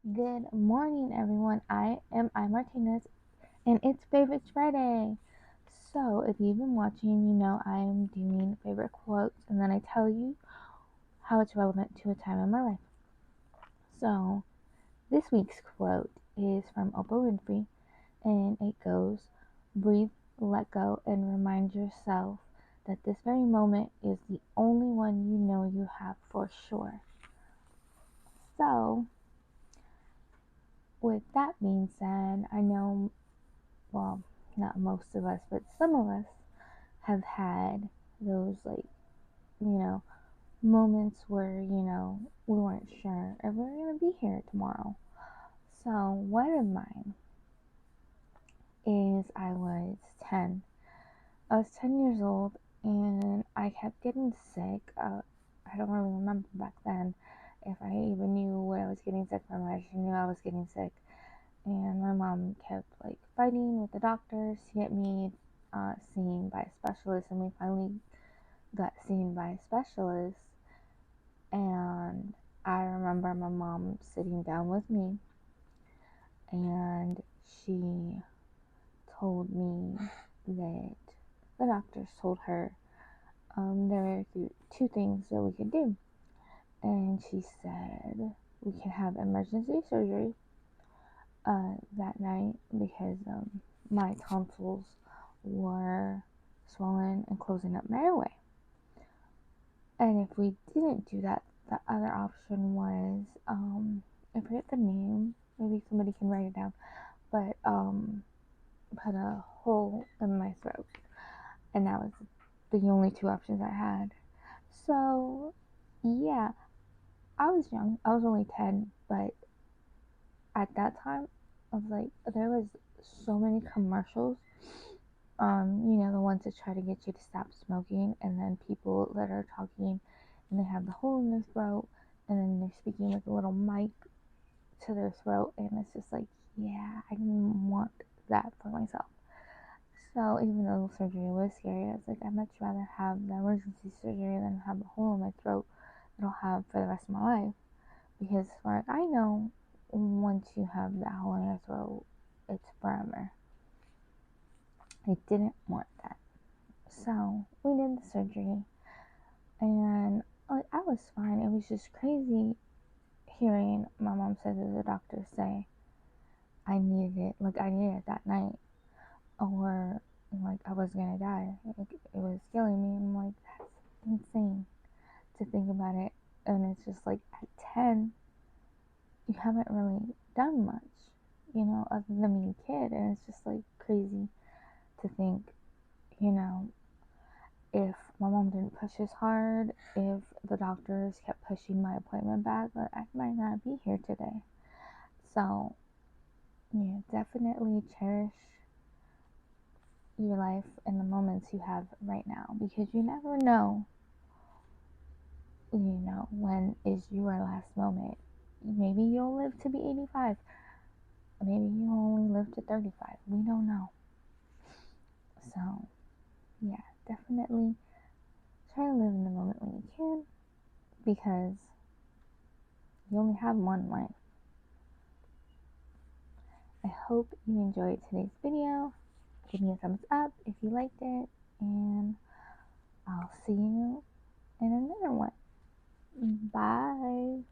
Good morning, everyone. I am Martinez, and it's Favorites Friday. So, if you've been watching, you know I am doing favorite quotes, and then I tell you how it's relevant to a time in my life. So, this week's quote is from Oprah Winfrey, and it goes, "Breathe, let go, and remind yourself that this very moment is the only one you know you have for sure." So, with that being said, I know, well, not most of us, but some of us have had those, moments where, we weren't sure if we were going to be here tomorrow. So, one of mine is I was 10. I was 10 years old and I kept getting sick. I don't really remember back then if I even knew what I was getting sick from. I just knew I was getting sick. And my mom kept fighting with the doctors to get me seen by a specialist, and we finally got seen by a specialist. And I remember my mom sitting down with me, and she told me that the doctors told her there were two things that we could do. And she said we could have emergency surgery that night because my tonsils were swollen and closing up my airway. And if we didn't do that, the other option was, I forget the name, maybe somebody can write it down, but put a hole in my throat. And that was the only two options I had. So, yeah, I was young. I was only 10, but at that time, I was there was so many commercials, the ones that try to get you to stop smoking, and then people that are talking and they have the hole in their throat, and then they're speaking with a little mic to their throat, and it's just yeah, I didn't want that for myself. So even though surgery was scary, I was I'd much rather have the emergency surgery than have a hole in my throat that I'll have for the rest of my life. Because as far as I know, once you have that hole in your throat, it's forever. I didn't want that. So we did the surgery, and I was fine. It was just crazy hearing my mom say to the doctor say I needed it, I needed it that night, or I was gonna die. It was killing me. And I'm that's insane to think about it. And it's just at 10, you haven't really done much, other than being a kid. And it's just crazy to think, if my mom didn't push as hard, if the doctors kept pushing my appointment back, I might not be here today. So, yeah, definitely cherish your life and the moments you have right now, because you never know, when is your last moment. Maybe you'll live to be 85. Maybe you only live to 35. We don't know. So, yeah, definitely try to live in the moment when you can, because you only have one life. I hope you enjoyed today's video. Give me a thumbs up if you liked it, and I'll see you in another one. Bye.